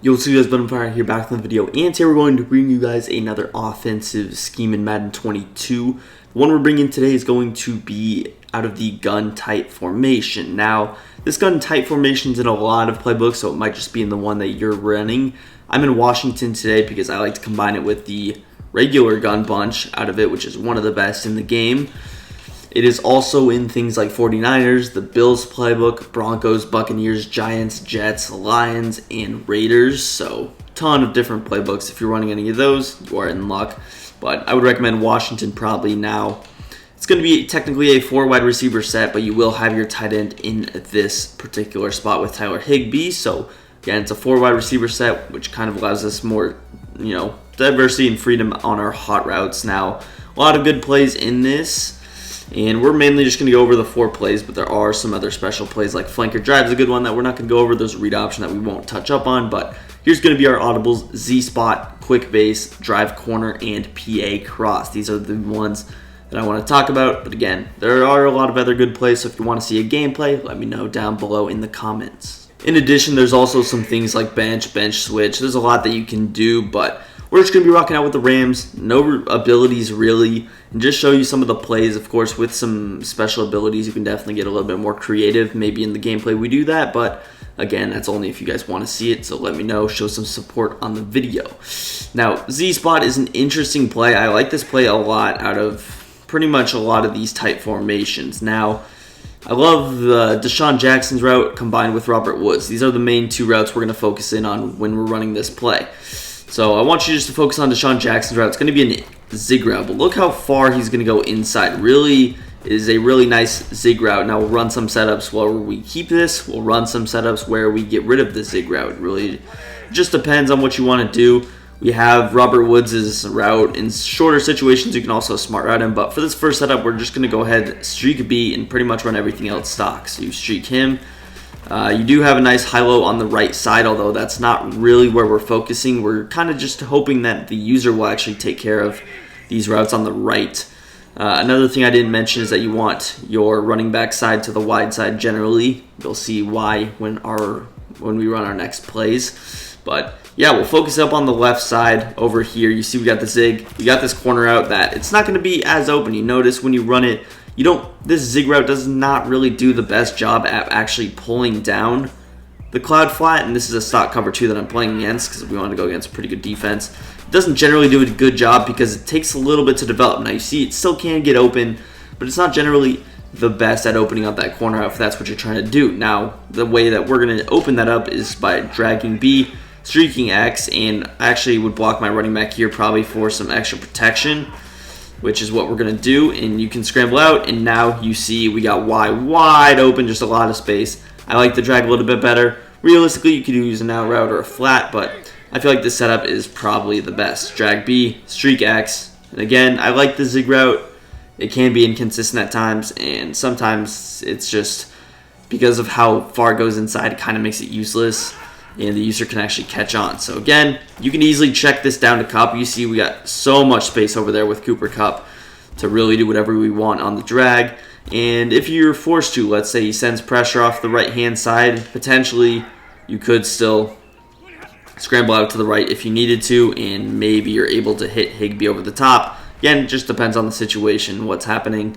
Yo, what's up guys, Fire here back in the video, and today we're going to bring you guys another offensive scheme in Madden 22. The one we're bringing today is going to be out of the gun tight formation. Now, this gun tight formation is in a lot of playbooks, so it might just be in the one that you're running. I'm in Washington today because I like to combine it with the regular gun bunch out of it, which is one of the best in the game. It is also in things like 49ers, the Bills playbook, Broncos, Buccaneers, Giants, Jets, Lions, and Raiders. So, ton of different playbooks. If you're running any of those, you are in luck. But I would recommend Washington probably now. It's going to be technically a 4 wide receiver set, but you will have your tight end in this particular spot with Tyler Higbee. So, again, it's a 4 wide receiver set, which kind of allows us more, diversity and freedom on our hot routes. Now, a lot of good plays in this. And we're mainly just going to go over the 4 plays, but there are some other special plays like flanker drive is a good one that we're not going to go over. There's a read option that we won't touch up on, but here's going to be our audibles: Z-spot, quick base, drive corner, and PA cross. These are the ones that I want to talk about, but again, there are a lot of other good plays, so if you want to see a gameplay, let me know down below in the comments. In addition, there's also some things like bench switch. There's a lot that you can do, but we're just going to be rocking out with the Rams. No abilities really, and just show you some of the plays. Of course, with some special abilities, you can definitely get a little bit more creative. Maybe in the gameplay we do that, but again, that's only if you guys want to see it, so let me know. Show some support on the video. Now, Z-spot is an interesting play. I like this play a lot out of pretty much a lot of these tight formations. Now, I love the Deshaun Jackson's route combined with Robert Woods. These are the main 2 routes we're going to focus in on when we're running this play. So I want you just to focus on Deshaun Jackson's route. It's going to be a zig route, but look how far he's going to go inside. Really is a really nice zig route. Now we'll run some setups where we keep this. We'll run some setups where we get rid of the zig route. It really just depends on what you want to do. We have Robert Woods' route. In shorter situations, you can also smart route him, but for this first setup, we're just going to go ahead, streak B, and pretty much run everything else stock. So you streak him. You do have a nice high-low on the right side, although that's not really where we're focusing. We're kind of just hoping that the user will actually take care of these routes on the right. Another thing I didn't mention is that you want your running back side to the wide side generally. You'll see why when we run our next plays. But yeah, we'll focus up on the left side over here. You see we got the zig. We got this corner out that it's not going to be as open. You notice when you run it, this zig route does not really do the best job at actually pulling down the cloud flat, and this is a stock cover 2 that I'm playing against because we want to go against a pretty good defense. It doesn't generally do a good job because it takes a little bit to develop. Now you see it still can get open, but it's not generally the best at opening up that corner out if that's what you're trying to do. Now the way that we're going to open that up is by dragging B, streaking X, and I actually would block my running back here probably for some extra protection, which is what we're going to do, and you can scramble out, and now you see we got Y wide open, just a lot of space. I like the drag a little bit better. Realistically, you could use an out route or a flat, but I feel like this setup is probably the best. Drag B, streak X, and again, I like the zig route. It can be inconsistent at times, and sometimes it's just because of how far it goes inside, it kind of makes it useless, and the user can actually catch on. So again, you can easily check this down to Cup. You see we got so much space over there with Cooper Kupp to really do whatever we want on the drag. And if you're forced to, let's say he sends pressure off the right-hand side, potentially you could still scramble out to the right if you needed to, and maybe you're able to hit Higbee over the top. Again, it just depends on the situation, what's happening,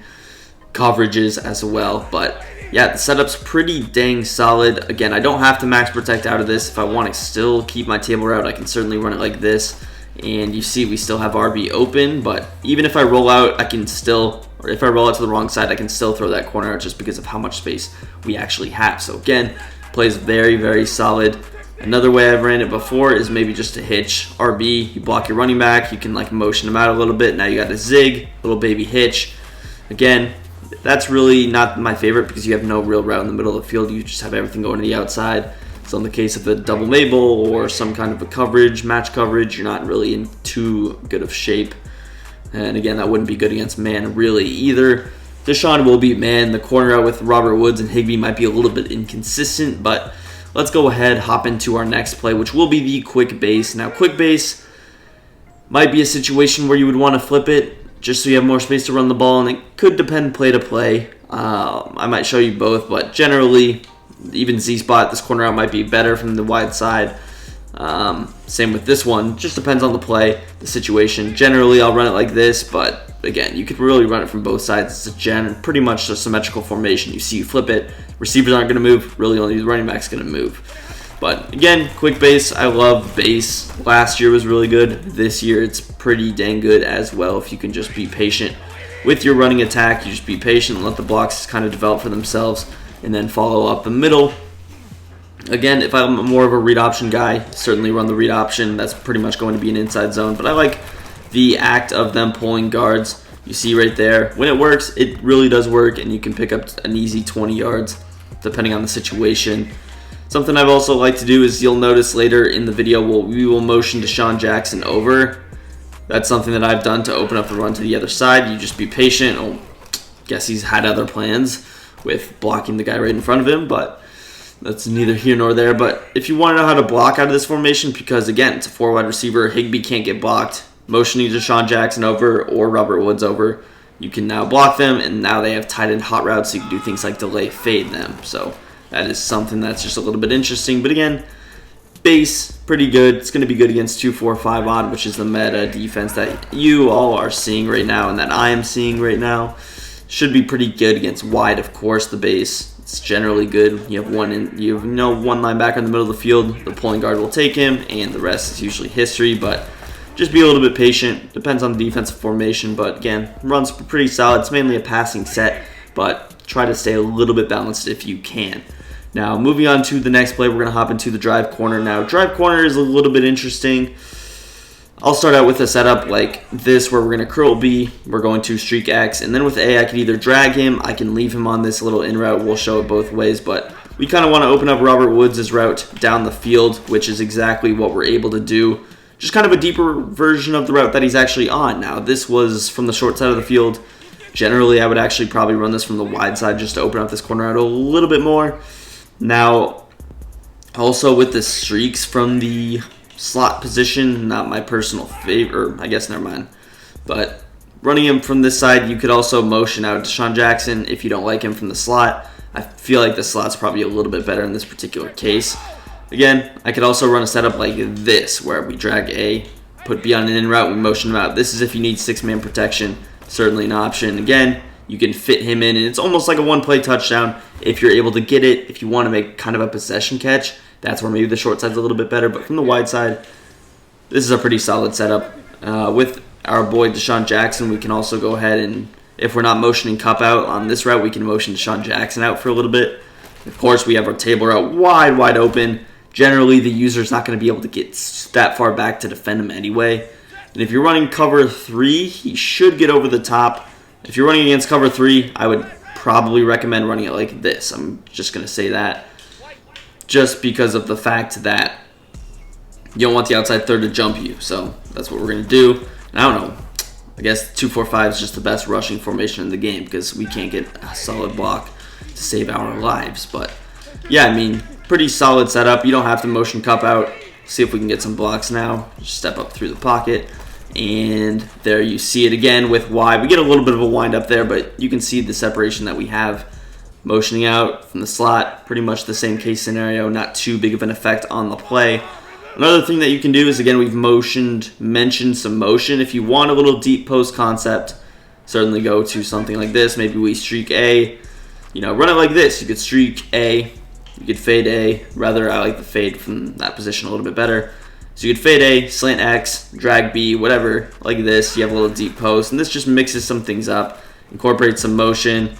coverages as well, but yeah, the setup's pretty dang solid. Again, I don't have to max protect out of this. If I want to still keep my table route, I can certainly run it like this. And you see we still have RB open, but even if I roll out, I can still, or if I roll out to the wrong side, I can still throw that corner out just because of how much space we actually have. So again, plays very, very solid. Another way I've ran it before is maybe just to hitch RB. You block your running back, you can like motion him out a little bit. Now you got a zig, little baby hitch. Again, that's really not my favorite because you have no real route in the middle of the field. You just have everything going to the outside. So in the case of a double Mabel or some kind of a coverage, match coverage, you're not really in too good of shape. And again, that wouldn't be good against man really either. Deshaun will beat man. The corner out with Robert Woods and Higbee might be a little bit inconsistent, but let's go ahead, hop into our next play, which will be the quick base. Now, quick base might be a situation where you would want to flip it just so you have more space to run the ball, and it could depend play to play. I might show you both, but generally, even Z-spot, this corner out might be better from the wide side. Same with this one. Just depends on the play, the situation. Generally, I'll run it like this, but again, you could really run it from both sides. It's pretty much a symmetrical formation. You see, you flip it, receivers aren't going to move. Really, only the running back's going to move. But again, quick base. I love base. Last year was really good. This year, it's pretty dang good as well. If you can just be patient with your running attack, you just be patient and let the blocks kind of develop for themselves, and then follow up the middle. Again, if I'm more of a read option guy, certainly run the read option. That's pretty much going to be an inside zone. But I like the act of them pulling guards. You see right there, when it works, it really does work, and you can pick up an easy 20 yards depending on the situation. Something I've also liked to do is, you'll notice later in the video, we will motion Deshaun Jackson over. That's something that I've done to open up the run to the other side. You just be patient. I guess he's had other plans with blocking the guy right in front of him, but that's neither here nor there. But if you want to know how to block out of this formation, because again, it's a 4 wide receiver, Higbee can't get blocked, motioning Deshaun Jackson over or Robert Woods over, you can now block them, and now they have tight end hot routes, so you can do things like delay fade them. So that is something that's just a little bit interesting. But again, base, pretty good. It's going to be good against 2-4-5 odd, which is the meta defense that you all are seeing right now and that I am seeing right now. Should be pretty good against wide, of course, the base. It's generally good. You have one linebacker in the middle of the field. The pulling guard will take him, and the rest is usually history. But just be a little bit patient. Depends on the defensive formation. But again, runs pretty solid. It's mainly a passing set, but try to stay a little bit balanced if you can. Now, moving on to the next play, we're going to hop into the drive corner. Now, drive corner is a little bit interesting. I'll start out with a setup like this where we're going to curl B, we're going to streak X, and then with A, I can either drag him, I can leave him on this little in route. We'll show it both ways, but we kind of want to open up Robert Woods' route down the field, which is exactly what we're able to do. Just kind of a deeper version of the route that he's actually on. Now, this was from the short side of the field. Generally, I would actually probably run this from the wide side just to open up this corner out a little bit more. Now, also with the streaks from the slot position, not my personal favorite, I guess, never mind. But running him from this side, you could also motion out Deshaun Jackson if you don't like him from the slot. I feel like the slot's probably a little bit better in this particular case. Again, I could also run a setup like this, where we drag A, put B on an in route, we motion him out. This is if you need 6-man protection, certainly an option. Again, you can fit him in, and it's almost like a one-play touchdown if you're able to get it. If you want to make kind of a possession catch, that's where maybe the short side's a little bit better. But from the wide side, this is a pretty solid setup. With our boy Deshaun Jackson, we can also go ahead and, if we're not motioning Cup out on this route, we can motion Deshaun Jackson out for a little bit. Of course, we have our table route wide open. Generally, the user's not going to be able to get that far back to defend him anyway. And if you're running cover 3, he should get over the top. If you're running against cover 3, I would probably recommend running it like this. I'm just going to say that just because of the fact that you don't want the outside third to jump you. So that's what we're going to do. And I don't know. I guess 2-4-5 is just the best rushing formation in the game because we can't get a solid block to save our lives. But yeah, I mean, pretty solid setup. You don't have to motion Cup out. See if we can get some blocks now. Just step up through the pocket. And there you see it again with Y. We get a little bit of a wind up there, but you can see the separation that we have. Motioning out from the slot, pretty much the same case scenario, not too big of an effect on the play. Another thing that you can do is, again, we've mentioned some motion. If you want a little deep post concept, certainly go to something like this. Maybe we streak A, run it like this. You could streak A, you could fade A. Rather, I like the fade from that position a little bit better. So you could fade A, slant X, drag B, whatever, like this. You have a little deep post, and this just mixes some things up, incorporates some motion.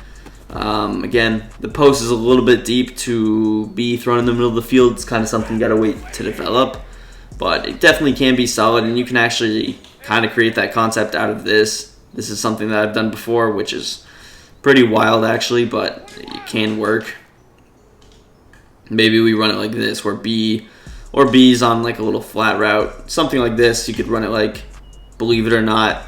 Again, the post is a little bit deep to be thrown in the middle of the field. It's kind of something you got to wait to develop, but it definitely can be solid, and you can actually kind of create that concept out of this. This is something that I've done before, which is pretty wild actually, but it can work. Maybe we run it like this, where B's on like a little flat route, something like this. You could run it like, believe it or not,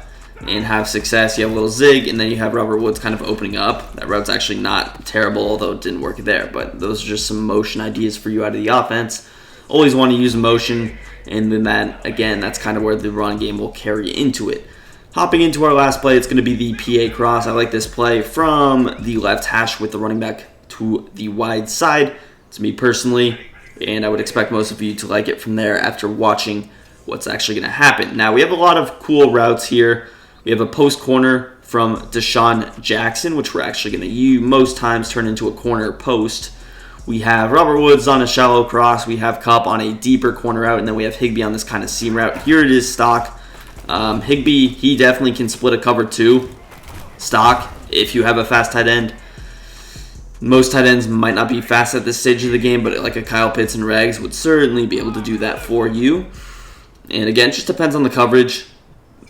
and have success. You have a little zig, and then you have Robert Woods kind of opening up. That route's actually not terrible, although it didn't work there. But those are just some motion ideas for you out of the offense. Always want to use motion, and then that, again, that's kind of where the run game will carry into it. Hopping into our last play, it's going to be the PA cross. I like this play from the left hash with the running back to the wide side. To me personally, and I would expect most of you to like it from there after watching what's actually going to happen. Now, we have a lot of cool routes here. We have a post corner from Deshaun Jackson, which we're actually going to use most times turn into a corner post. We have Robert Woods on a shallow cross. We have Kupp on a deeper corner route, and then we have Higbee on this kind of seam route. Here it is stock. Higbee, he definitely can split a cover too. Stock, if you have a fast tight end. Most tight ends might not be fast at this stage of the game, but like a Kyle Pitts and Rags would certainly be able to do that for you. And again, it just depends on the coverage.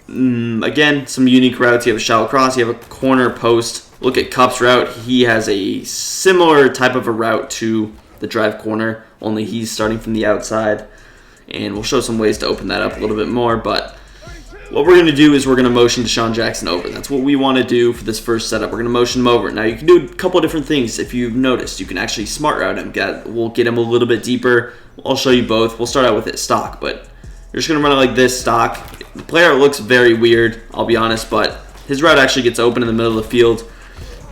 Again, some unique routes. You have a shallow cross, you have a corner post. Look at Kupp's route. He has a similar type of a route to the drive corner, only he's starting from the outside. And we'll show some ways to open that up a little bit more, but what we're going to do is we're going to motion Deshaun Jackson over. That's what we want to do for this first setup. We're going to motion him over. Now, you can do a couple of different things. If you've noticed, you can actually smart route him. We'll get him a little bit deeper. I'll show you both. We'll start out with it stock, but you're just going to run it like this, stock. The player looks very weird, I'll be honest, but his route actually gets open in the middle of the field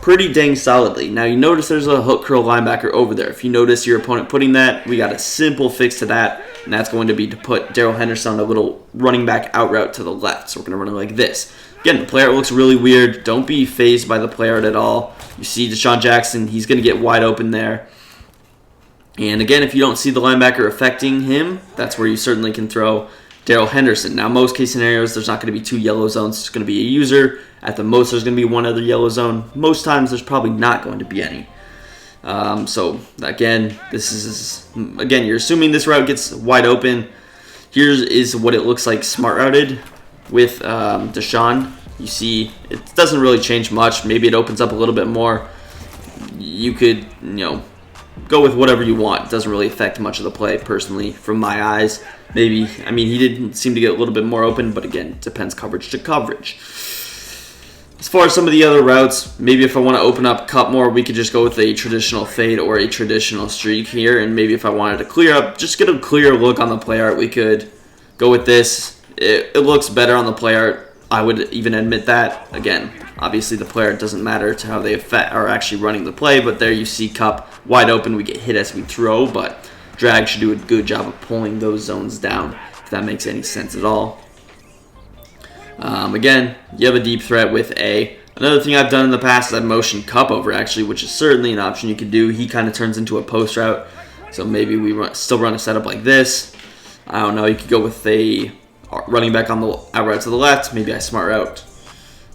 pretty dang solidly. Now, you notice there's a hook curl linebacker over there. If you notice your opponent putting that, we got a simple fix to that, and that's going to be to put Darrell Henderson on a little running back out route to the left. So we're going to run it like this. Again, the player looks really weird. Don't be fazed by the player at all. You see Deshaun Jackson, he's going to get wide open there. And again, if you don't see the linebacker affecting him, that's where you certainly can throw Darrell Henderson. Now, most case scenarios, there's not going to be two yellow zones. It's going to be a user. At the most, there's going to be one other yellow zone. Most times, there's probably not going to be any. So, again, you're assuming this route gets wide open. Here is what it looks like smart routed with Deshaun. You see, it doesn't really change much. Maybe it opens up a little bit more. You could, go with whatever you want. It doesn't really affect much of the play, personally, from my eyes. Maybe, he didn't seem to get a little bit more open, but again, it depends coverage to coverage. As far as some of the other routes, maybe if I want to open up Kupp more, we could just go with a traditional fade or a traditional streak here, and maybe if I wanted to clear up, just get a clear look on the play art, we could go with this. It looks better on the play art. I would even admit that. Again, obviously the play art doesn't matter to how they are actually running the play, but there you see Kupp wide open. We get hit as we throw, but drag should do a good job of pulling those zones down, if that makes any sense at all. Again, you have a deep threat with A. Another thing I've done in the past is I've motioned Kupp over, actually, which is certainly an option you could do. He kind of turns into a post route, so maybe we still run a setup like this. I don't know. You could go with a running back on the out route to the left. Maybe I smart route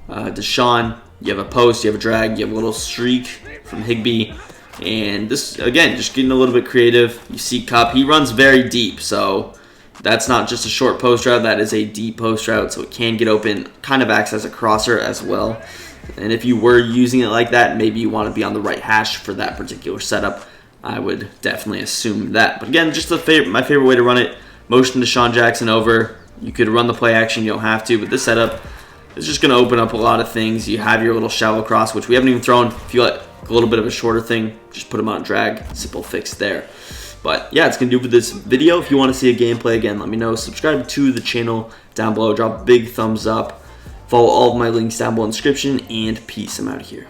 Deshaun. You have a post, you have a drag, you have a little streak from Higbee. And this, again, just getting a little bit creative. You see Kupp, he runs very deep, so that's not just a short post route, that is a deep post route, so it can get open, kind of acts as a crosser as well. And if you were using it like that, maybe you want to be on the right hash for that particular setup. I would definitely assume that. But again, just my favorite way to run it, motion Deshaun Jackson over. You could run the play action, you don't have to, but this setup is just going to open up a lot of things. You have your little shallow cross, which we haven't even thrown. If you like a little bit of a shorter thing, just put them on drag, simple fix there. But yeah, it's going to do for this video. If you want to see a gameplay, again, let me know. Subscribe to the channel down below. Drop a big thumbs up. Follow all of my links down below in the description. And peace. I'm out of here.